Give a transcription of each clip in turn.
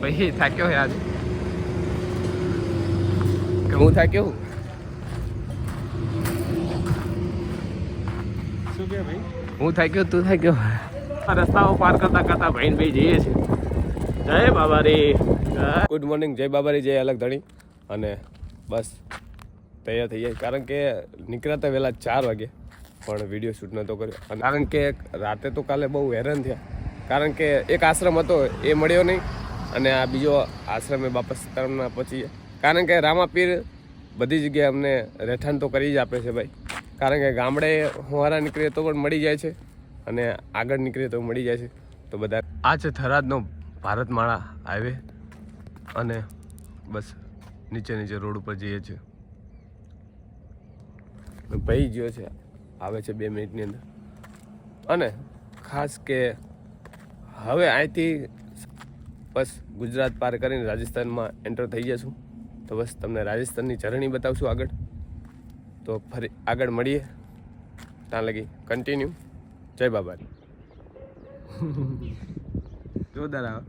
ભાઈ થાક્યો હે આજ કે હું થાક્યો શું કે ભાઈ હું થાક્યો તું થાક્યો રસ્તાઓ પાર કરતા કરતા ભાઈ ભાઈ જઈએ છીએ જય બાબા રે ગુડ મોર્નિંગ જય બાબા રે જય અલગ ધણી અને બસ તૈયાર થઈ જાય કારણ કે નીકળ્યા હતા વહેલા 4 વાગે પણ વિડીયો શૂટ નહોતો કર્યો અને કારણ કે રાતે તો કાલે બહુ હેરાન થયા કારણ કે એક આશ્રમ હતો એ મળ્યો નહીં અને આ બીજો આશ્રમે બાપા સીતારામના પહોંચીએ કારણ કે રામાપીર બધી જગ્યાએ અમને રહેઠાણ તો કરી જ આપે છે ભાઈ કારણ કે ગામડે હોવારા નીકળે તો પણ મળી જાય છે અને આગળ નીકળે તો મળી જાય છે તો બધા આ છે થરાદનો ભારતમાળા હાઈવે અને બસ નીચે નીચે રોડ ઉપર જઈએ છીએ ભાઈ ગયો છે આવે છે 2 મિનિટની અંદર અને ખાસ કે હવે અહીંથી બસ ગુજરાત પાર કરીને રાજસ્થાનમાં એન્ટર થઈ જશું તો બસ તમને રાજસ્થાનની ચરણી બતાવશું આગળ તો ફરી આગળ મળીએ ત્યાં લગી કન્ટિન્યુ જય બાબારી જોરદાર આવે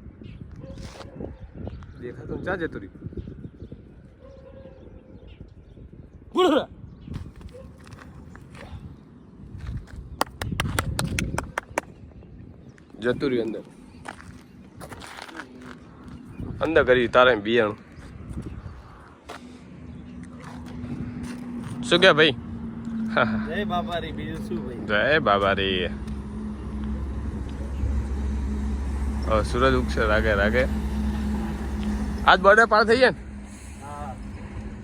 દેખાતું ચા જતું રહ્યું જતું રહ્યું અંદર કરી તારે બિયાણું શું કે ભાઈ જય બાબા રે બીજું શું ભાઈ જય બાબા રે સૂરજ ઉગશે રાગે રાગે આજ બોર્ડર પાર થઈ જાય ને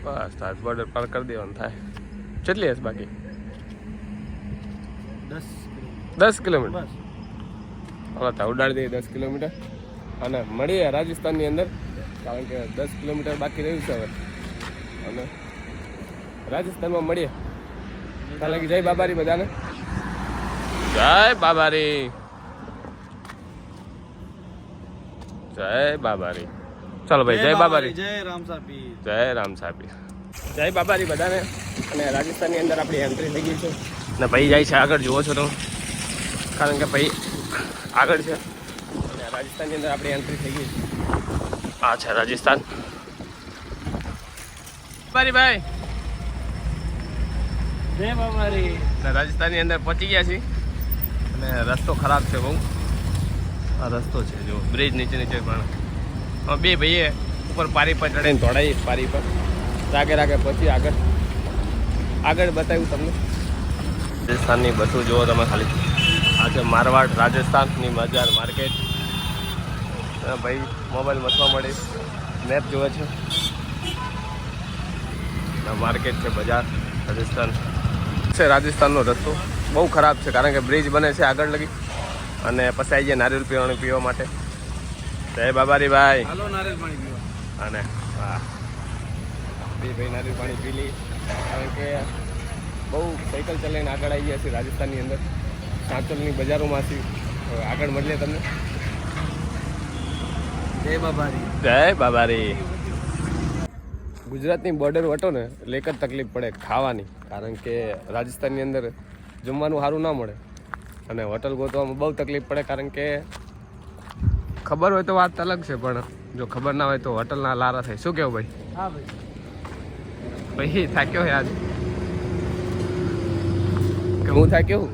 બસ આજ બોર્ડર પાર કરી દેવાનું થાય કેટલી હશે બાકી 10 કિલોમીટર હવે તો ઉડાડી દઈએ 10 કિલોમીટર અને મળીએ રાજસ્થાનની અંદર કારણ કે 10 કિલોમીટર બાકી રહ્યું છે હવે અને રાજસ્થાનમાં મળીએ ત્યાં લગી જય બાબારી બધાને જય બાબારી જય બાબારી ચાલો ભાઈ જય બાબારી જય રામ સાપી જય રામ સાપી જય બાબારી બધાને અને રાજસ્થાનની અંદર આપણી એન્ટ્રી થઈ ગઈ છે ને ભાઈ જાય છે આગળ જુઓ છો તો કારણ કે ભાઈ આગળ છે અને રાજસ્થાનની અંદર આપણી એન્ટ્રી થઈ ગઈ આ છે રાજસ્થાન ભાઈ જય બાબા રે રાજસ્થાનની અંદર પહોંચી ગયા છીએ અને રસ્તો ખરાબ છે બહુ આ રસ્તો છે જો બ્રિજ નીચે નીચે પણ બે ભાઈએ ઉપર પારી પર ચડીને દોડાઈ પારી પર રાગે રાગે પહોંચી આગળ બતાવ્યું તમને રાજસ્થાનની બસો જુઓ તમે ખાલી આ છે મારવાડ રાજસ્થાનની બજાર માર્કેટ ભાઈ મોબાઈલ મથવા મળે મેપ જોવે છે માર્કેટ છે બજાર રાજસ્થાન છે રાજસ્થાનનો રસ્તો બહુ ખરાબ છે કારણ કે બ્રિજ બને છે આગળ લગી અને પછી આવી જાય નારિયેલ પીવાનું પીવા માટે જય બાબારી ભાઈ હાલો નારિયેલ પાણી પીવા અને હા બે ભાઈ નારિયેલ પાણી પી લી કારણ કે બહુ સાયકલ ચલાવીને આગળ આવી ગયા છે રાજસ્થાનની અંદર સાંચલની બજારોમાંથી આગળ મળીએ તમને જય બાબા રે જય બાબારી ગુજરાતની બોર્ડર વટો ને એટલે એક જ તકલીફ પડે ખાવાની કારણ કે રાજસ્થાનની અંદર જમવાનું સારું ના મળે અને હોટલ ગોતવામાં બહુ તકલીફ પડે કારણ કે ખબર હોય તો વાત અલગ છે પણ જો ખબર ના હોય તો હોટલના લારા થાય શું કેવું ભાઈ હા ભાઈ ભાઈ થાક્યો હે આજ કે હું થાક્યો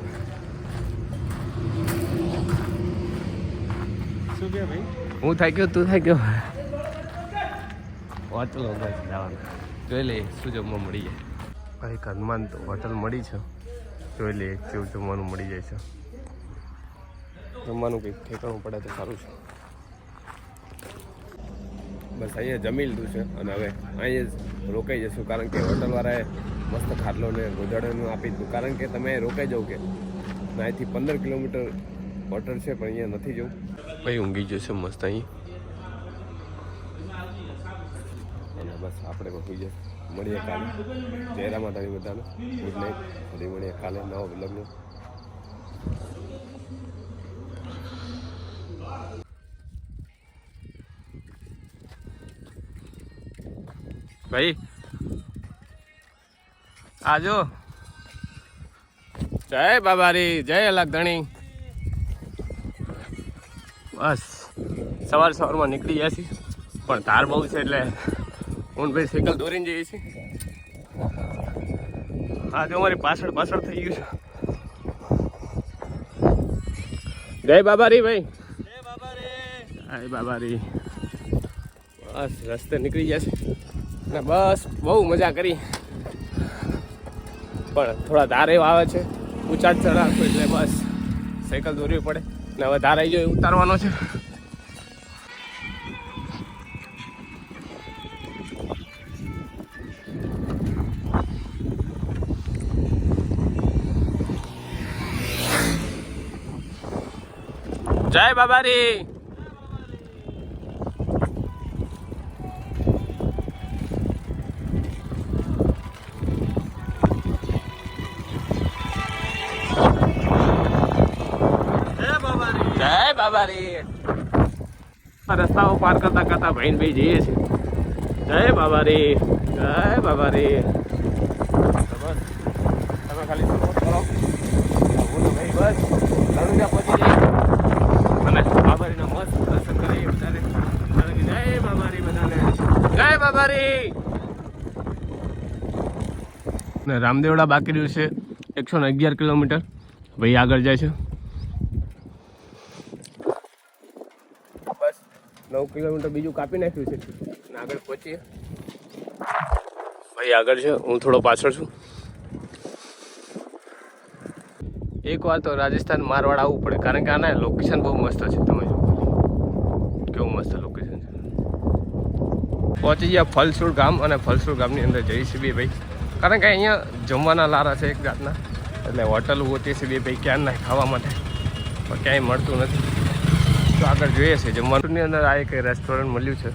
શું કે ભાઈ હું થાક્યો તું થાક્યો હોટલ ભાઈ જવાનું જોઈ લે શું જમવા મળી જાય ભાઈ હનુમાન તો હોટલ મળી છે જોઈ લે કેવું જમવાનું મળી જાય છે જમવાનું કંઈક ઠેકાણું પડે તો સારું છે બસ અહીંયા જમી લીધું છે અને હવે અહીંયા જ રોકાઈ જશું કારણ કે હોટલવાળાએ મસ્ત ખાટલો ને ગોદડાનું આપી દીધું કારણ કે તમે રોકાઈ જાવ કે અહીંથી 15 કિલોમીટર હોટલ છે પણ અહીંયા નથી જવું ભાઈ ઊંઘી જશે મસ્ત અહીં અને બસ આપણે હોઈ જાય મળીએ કાલે જય માતાજી બધાને ગુડ નાઇટ ફરી મળીએ કાલે નવા બ્લોગમાં ભાઈ આજો જય બાબારી જય અલગ ધણી બસ સવારમાં નીકળી ગયા છીએ પણ તાર બહુ છે એટલે હું ભાઈ સાયકલ દોરીને જઈએ છીએ. હા જો અમારી પાછળ થઈ ગયું છે. જય બાબારી ભાઈ. જય બાબારી. બસ રસ્તે નીકળી ગયા છે ને બસ બહુ મજા કરી, પણ થોડા ધાર એવા આવે છે ઊંચાડ ચડાવ એટલે બસ સાયકલ દોરવી પડે ને હવે ધાર આવી જાય ઉતારવાનો છે. જય બાબારી. જય બાબારી. રસ્તાઓ પાર કરતા કરતા ભાઈ ભાઈ જઈએ છીએ. જય બાબારી. જય બાબારી. બસ તમે ખાલી સપોર્ટ કરો. ભાઈ બસ રણુજા પહોંચી જાય અને બાબારીના મસ્ત દર્શન કરીએ બધાને. જય બાબારી બધાને. જય બાબારી. ને રામદેવડા બાકી રહ્યું છે 111 કિલોમીટર. ભાઈ આગળ જાય છે. બસ 9 કિલોમીટર બીજું કાપી નાખ્યું છે અને આગળ પહોંચીએ. ભાઈ આગળ છે, હું થોડો પાછળ છું. એકવાર તો રાજસ્થાન મારવાડ આવવું પડે, કારણ કે આના લોકેશન બહુ મસ્ત છે. તમે જુઓ કેવું મસ્ત લોકેશન છે. પહોંચી ગયા ફલસુર ગામ અને ફલસુર ગામની અંદર જઈએ છીએ ભાઈ, કારણ કે અહીંયા જમવાના લારા છે એક જાતના, એટલે હોટલ ગોતીએ છીએ ભાઈ ક્યાંના ખાવા માટે, પણ ક્યાંય મળતું નથી. તો આગળ જોઈએ છે જમવાનની અંદર આ એક રેસ્ટોરન્ટ મળ્યું છે,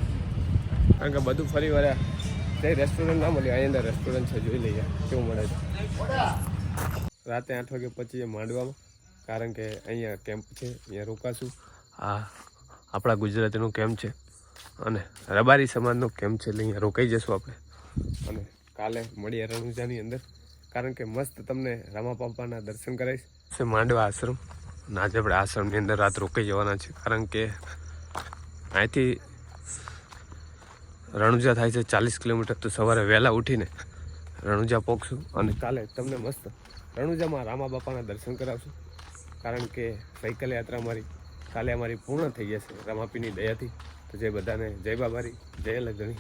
કારણ કે બધું ફરી વળ્યા તે રેસ્ટોરન્ટ ના મળ્યું. અહીં અંદર રેસ્ટોરન્ટ છે, જોઈ લઈએ કેવું મળે છે. રાતે 8 વાગે પહોંચીએ માંડવામાં, કારણ કે અહીંયા કેમ્પ છે, અહીંયા રોકાશું. આ આપણા ગુજરાતીનું કેમ્પ છે અને રબારી સમાજનો કેમ્પ છે, એટલે અહીંયા રોકાઈ જશું આપણે. અને કાલે મળીએ રણુજાની અંદર, કારણ કે મસ્ત તમને રામાપાપાના દર્શન કરાવીશ. છે માંડવા આશ્રમ, અને આજે આપણે આશ્રમની અંદર રાત રોકાઈ જવાના છે, કારણ કે અહીંથી રણુજા થાય છે 40 કિલોમીટર. તો સવારે વહેલા ઉઠીને રણુજા પહોંચશું અને કાલે તમને મસ્ત રણુજામાં રામાબાપાના દર્શન કરાવશું, કારણ કે સાયકલ યાત્રા કાલે અમારી પૂર્ણ થઈ જશે રામાપીની દયાથી. તો જય બધાને જય બાબારી, જય લગણી.